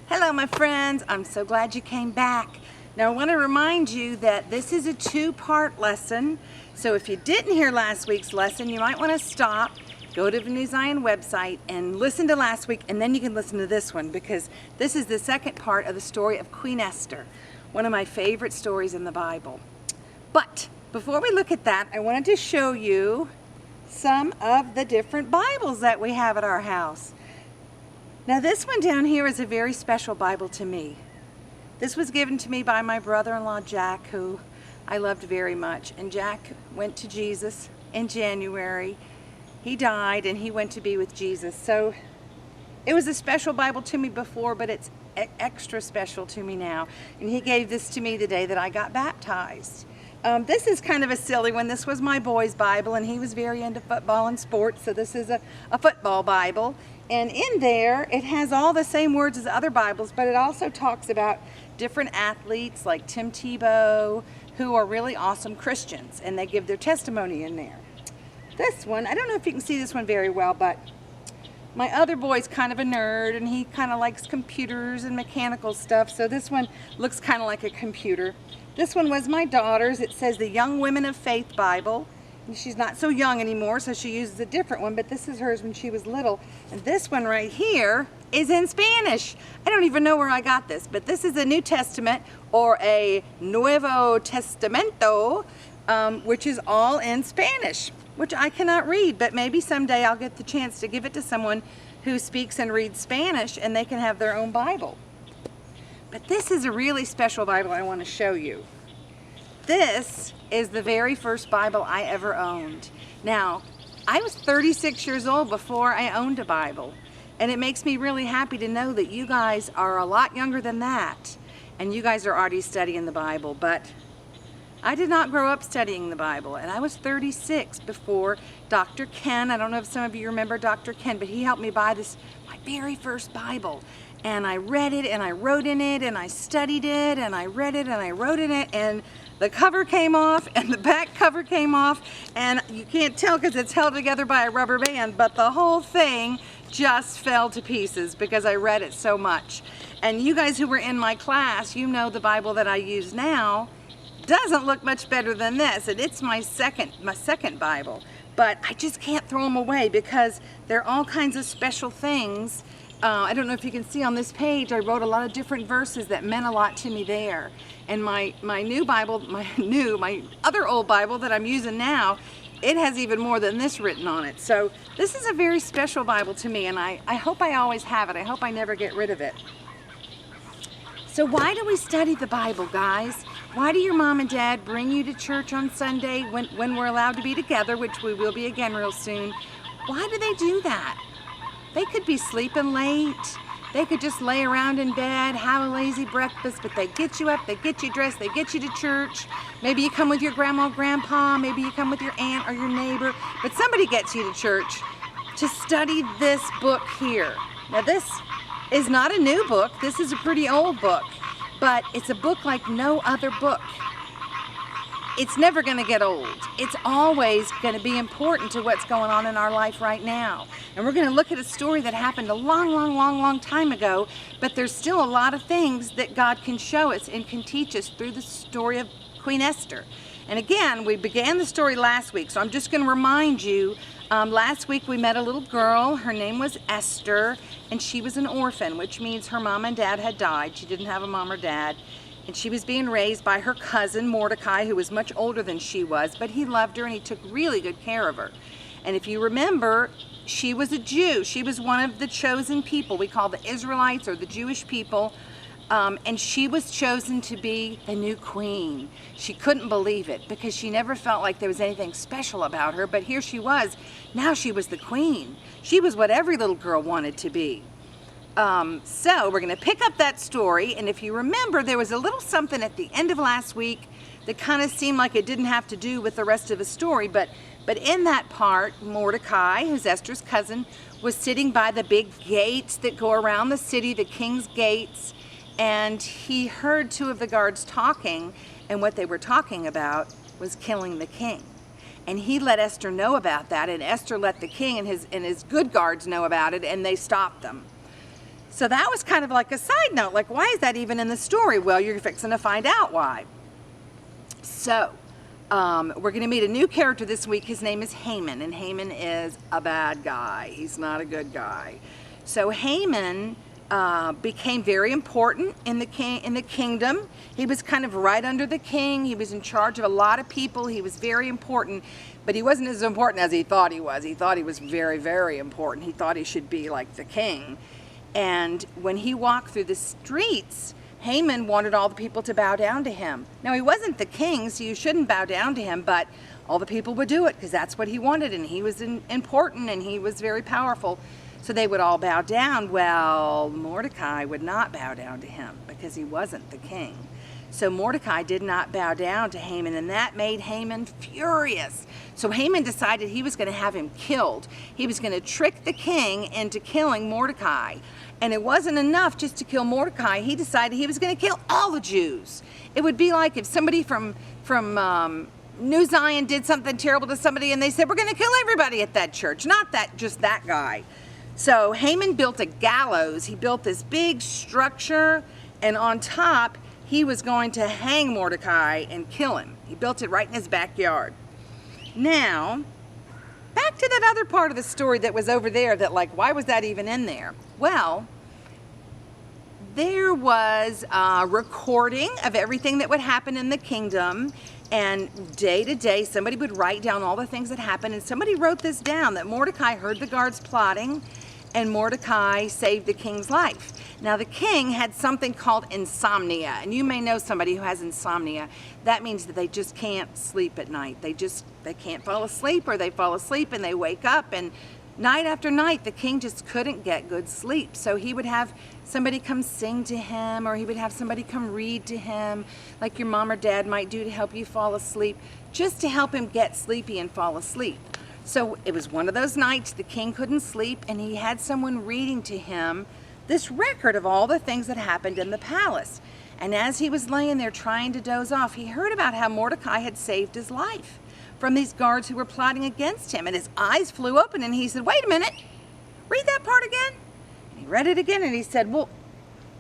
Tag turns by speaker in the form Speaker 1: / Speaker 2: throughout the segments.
Speaker 1: Hello my friends, I'm so glad you came back. Now I want to remind you that this is a two-part lesson. So if you didn't hear last week's lesson, you might want to stop, go to the New Zion website and listen to last week, and then you can listen to this one because this is the second part of the story of Queen Esther, one of my favorite stories in the Bible. But before we look at that, I wanted to show you some of the different Bibles that we have at our house. Now this one down here is a very special Bible to me. This was given to me by my brother-in-law Jack, who I loved very much. And Jack went to Jesus in January. He died and he went to be with Jesus. So it was a special Bible to me before, but it's extra special to me now. And he gave this to me the day that I got baptized. This is kind of a silly one. This was my boy's Bible, and he was very into football and sports, so this is a football Bible. And in there, it has all the same words as other Bibles, but it also talks about different athletes like Tim Tebow, who are really awesome Christians, and they give their testimony in there. This one, I don't know if you can see this one very well, but my other boy's kind of a nerd, and he kind of likes computers and mechanical stuff, so this one looks kind of like a computer. This one was my daughter's. It says the Young Women of Faith Bible. And she's not so young anymore, so she uses a different one, but this is hers when she was little. And this one right here is in Spanish. I don't even know where I got this, but this is a New Testament, or a Nuevo Testamento, which is all in Spanish, which I cannot read, but maybe someday I'll get the chance to give it to someone who speaks and reads Spanish, and they can have their own Bible. But this is a really special Bible I want to show you. This is the very first Bible I ever owned. Now, I was 36 years old before I owned a Bible, and it makes me really happy to know that you guys are a lot younger than that, and you guys are already studying the Bible. But I did not grow up studying the Bible, and I was 36 before Dr. Ken, I don't know if some of you remember Dr. Ken, but he helped me buy this, my very first Bible. And I read it, and I wrote in it, and I studied it, and I read it, and I wrote in it, and the cover came off, and the back cover came off, and you can't tell because it's held together by a rubber band, but the whole thing just fell to pieces because I read it so much. And you guys who were in my class, you know the Bible that I use now doesn't look much better than this, and it's my second Bible. But I just can't throw them away because there are all kinds of special things. I don't know if you can see on this page, I wrote a lot of different verses that meant a lot to me there. And my new Bible, my other old Bible that I'm using now, it has even more than this written on it. So this is a very special Bible to me, and I hope I always have it. I hope I never get rid of it. So why do we study the Bible, guys? Why do your mom and dad bring you to church on Sunday when we're allowed to be together, which we will be again real soon? Why do they do that? They could be sleeping late. They could just lay around in bed, have a lazy breakfast, but they get you up, they get you dressed, they get you to church. Maybe you come with your grandma or grandpa, maybe you come with your aunt or your neighbor, but somebody gets you to church to study this book here. Now this is not a new book, this is a pretty old book, but it's a book like no other book. It's never going to get old. It's always going to be important to what's going on in our life right now. And we're going to look at a story that happened a long time ago, but there's still a lot of things that God can show us and can teach us through the story of Queen Esther. And again, we began the story last week, so I'm just going to remind you, last week we met a little girl. Her name was Esther, and she was an orphan, which means her mom and dad had died. She didn't have a mom or dad. And she was being raised by her cousin Mordecai, who was much older than she was, but he loved her and he took really good care of her. And if you remember, she was a Jew. She was one of the chosen people. We call the Israelites, or the Jewish people. And she was chosen to be the new queen. She couldn't believe it because she never felt like there was anything special about her, but here she was. Now she was the queen. She was what every little girl wanted to be. So we're going to pick up that story, and if you remember, there was a little something at the end of last week that kind of seemed like it didn't have to do with the rest of the story, but in that part, Mordecai, who's Esther's cousin, was sitting by the big gates that go around the city, the king's gates, and he heard two of the guards talking, and what they were talking about was killing the king. And he let Esther know about that, and Esther let the king and his good guards know about it, and they stopped them. So that was kind of like a side note, like why is that even in the story? Well, you're fixing to find out why. So, we're going to meet a new character this week. His name is Haman, and Haman is a bad guy. He's not a good guy. So Haman became very important in the kingdom. He was kind of right under the king. He was in charge of a lot of people. He was very important, but he wasn't as important as he thought he was. He thought he was very, very important. He thought he should be like the king. And when he walked through the streets, Haman wanted all the people to bow down to him. Now, he wasn't the king, so you shouldn't bow down to him, but all the people would do it because that's what he wanted, and he was important, and he was very powerful. So they would all bow down. Well, Mordecai would not bow down to him because he wasn't the king. So Mordecai did not bow down to Haman, and that made Haman furious. So Haman decided he was going to have him killed. He was going to trick the king into killing Mordecai. And it wasn't enough just to kill Mordecai. He decided he was going to kill all the Jews. It would be like if somebody from New Zion did something terrible to somebody and they said, we're going to kill everybody at that church, not just that guy. So Haman built a gallows. He built this big structure, and on top, he was going to hang Mordecai and kill him. He built it right in his backyard. Now, back to that other part of the story that was over there that, like, why was that even in there? Well, there was a recording of everything that would happen in the kingdom, and day to day somebody would write down all the things that happened, and somebody wrote this down, that Mordecai heard the guards plotting and Mordecai saved the king's life. Now, the king had something called insomnia, and you may know somebody who has insomnia. That means that they just can't sleep at night. They can't fall asleep, or they fall asleep and they wake up, and night after night the king just couldn't get good sleep. So he would have somebody come sing to him, or he would have somebody come read to him, like your mom or dad might do to help you fall asleep, just to help him get sleepy and fall asleep. So it was one of those nights the king couldn't sleep, and he had someone reading to him this record of all the things that happened in the palace. And as he was laying there trying to doze off, he heard about how Mordecai had saved his life from these guards who were plotting against him. And his eyes flew open, and he said, wait a minute, read that part again. And he read it again, and he said, well,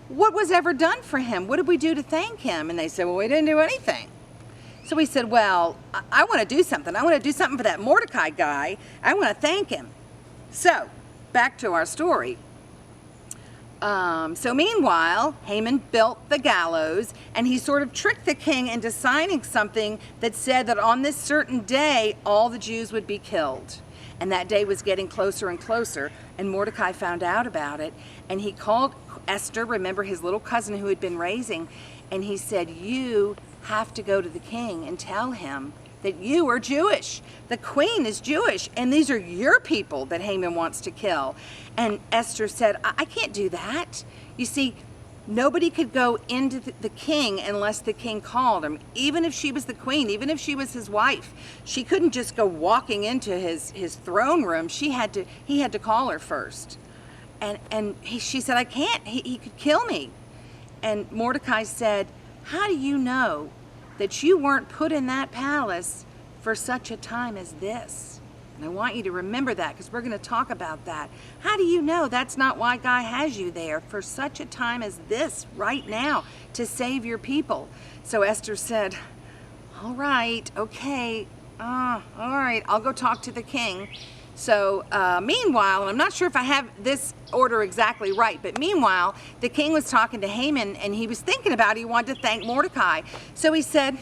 Speaker 1: what was ever done for him? What did we do to thank him? And they said, well, we didn't do anything. So he said, well, I want to do something. I want to do something for that Mordecai guy. I want to thank him. So, back to our story. So meanwhile, Haman built the gallows, and he sort of tricked the king into signing something that said that on this certain day, all the Jews would be killed. And that day was getting closer and closer, and Mordecai found out about it, and he called Esther, remember his little cousin who had been raising, and he said, you have to go to the king and tell him that you are Jewish. The queen is Jewish, and these are your people that Haman wants to kill. And Esther said, I can't do that. You see, nobody could go into the king unless the king called him. Even if she was the queen, even if she was his wife, she couldn't just go walking into his throne room. He had to call her first. And she said, I can't. He could kill me. And Mordecai said, how do you know that you weren't put in that palace for such a time as this? And I want you to remember that, because we're going to talk about that. How do you know that's not why God has you there for such a time as this right now, to save your people? So Esther said, all right, okay, all right, I'll go talk to the king. So meanwhile, and I'm not sure if I have this order exactly right, but meanwhile, the king was talking to Haman, and he was thinking about, he wanted to thank Mordecai. So he said,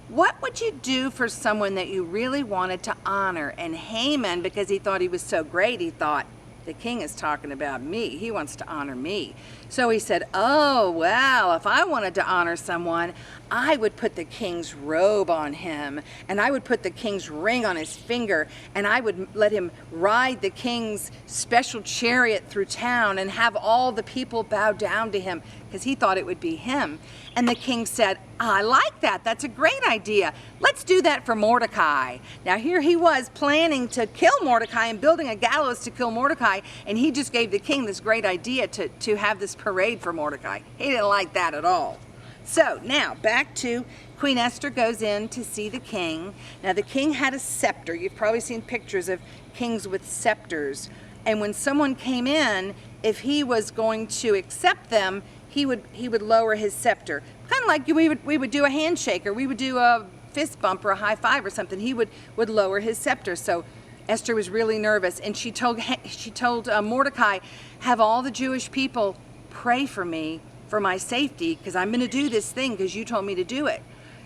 Speaker 1: what would you do for someone that you really wanted to honor? And Haman, because he thought he was so great, he thought, the king is talking about me. He wants to honor me. So he said, oh, well, if I wanted to honor someone, I would put the king's robe on him, and I would put the king's ring on his finger, and I would let him ride the king's special chariot through town and have all the people bow down to him, because he thought it would be him. And the king said, I like that. That's a great idea. Let's do that for Mordecai. Now here he was planning to kill Mordecai and building a gallows to kill Mordecai, and he just gave the king this great idea to have this parade for Mordecai. He didn't like that at all. So now back to Queen Esther goes in to see the king. Now the king had a scepter. You've probably seen pictures of kings with scepters. And when someone came in, if he was going to accept them, he would lower his scepter. Kind of like we would do a handshake, or we would do a fist bump or a high five or something. He would lower his scepter. So Esther was really nervous, and she told Mordecai, have all the Jewish people pray for me for my safety, because I'm going to do this thing because you told me to do it.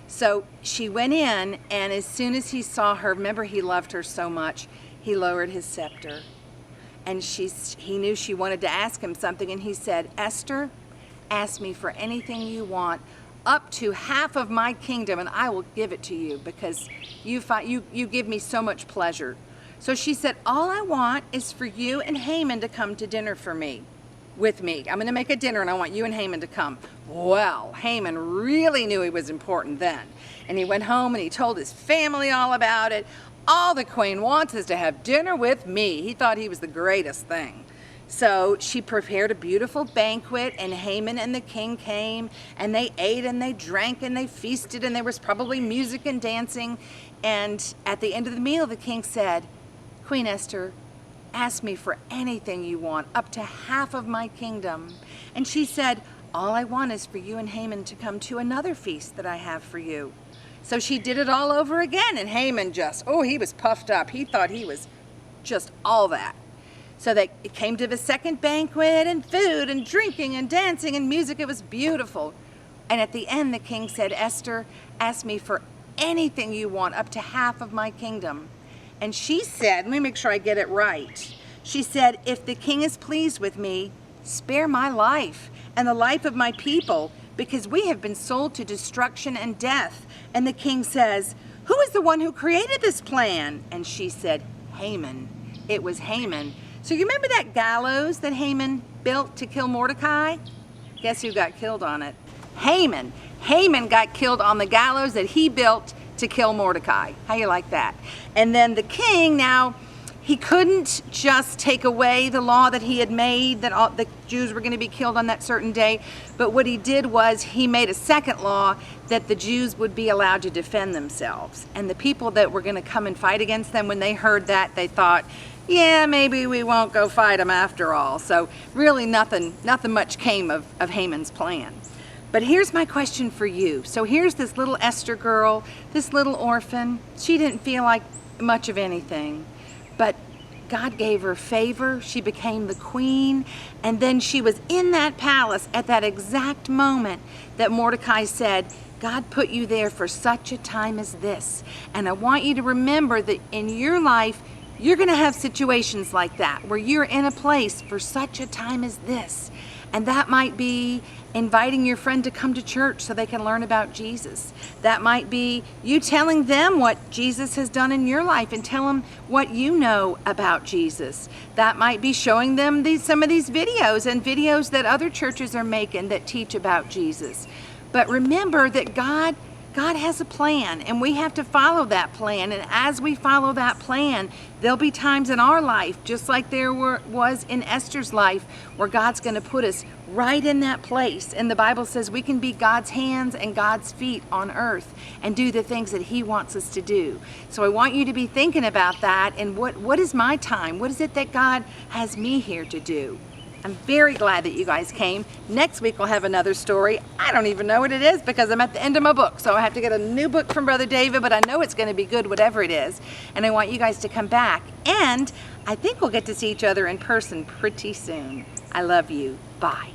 Speaker 1: So she went in, and as soon as he saw her, remember, he loved her so much, he lowered his scepter. And he knew she wanted to ask him something, and he said, Esther, ask me for anything you want, up to half of my kingdom, and I will give it to you, because you give me so much pleasure. So she said, all I want is for you and Haman to come to dinner with me. I'm going to make a dinner, and I want you and Haman to come. Well, Haman really knew he was important then. And he went home and he told his family all about it. All the queen wants is to have dinner with me. He thought he was the greatest thing. So she prepared a beautiful banquet, and Haman and the king came, and they ate and they drank and they feasted, and there was probably music and dancing. And at the end of the meal, the king said, Queen Esther, ask me for anything you want, up to half of my kingdom. And she said, all I want is for you and Haman to come to another feast that I have for you. So she did it all over again, and Haman he was puffed up. He thought he was just all that. So it came to the second banquet, and food and drinking and dancing and music. It was beautiful. And at the end, the king said, Esther, ask me for anything you want, up to half of my kingdom. And she said, let me make sure I get it right. She said, if the king is pleased with me, spare my life and the life of my people, because we have been sold to destruction and death. And the king says, who is the one who created this plan? And she said, Haman. It was Haman. So you remember that gallows that Haman built to kill Mordecai? Guess who got killed on it? Haman. Haman got killed on the gallows that he built to kill Mordecai. How you like that? And then the king, now, he couldn't just take away the law that he had made, that all the Jews were going to be killed on that certain day. But what he did was he made a second law that the Jews would be allowed to defend themselves. And the people that were going to come and fight against them, when they heard that, they thought, yeah, maybe we won't go fight them after all. So really nothing much came of Haman's plan. But here's my question for you. So here's this little Esther girl, this little orphan. She didn't feel like much of anything, but God gave her favor. She became the queen, and then she was in that palace at that exact moment that Mordecai said, God put you there for such a time as this. And I want you to remember that in your life, you're going to have situations like that, where you're in a place for such a time as this. And that might be inviting your friend to come to church so they can learn about Jesus. That might be you telling them what Jesus has done in your life and tell them what you know about Jesus. That might be showing them some of these videos and videos that other churches are making that teach about Jesus. But remember that God has a plan, and we have to follow that plan. And as we follow that plan, there'll be times in our life, just like there was in Esther's life, where God's going to put us right in that place. And the Bible says we can be God's hands and God's feet on earth and do the things that He wants us to do. So I want you to be thinking about that, and what is my time? What is it that God has me here to do? I'm very glad that you guys came. Next week we'll have another story. I don't even know what it is because I'm at the end of my book. So I have to get a new book from Brother David, but I know it's going to be good whatever it is. And I want you guys to come back. And I think we'll get to see each other in person pretty soon. I love you. Bye.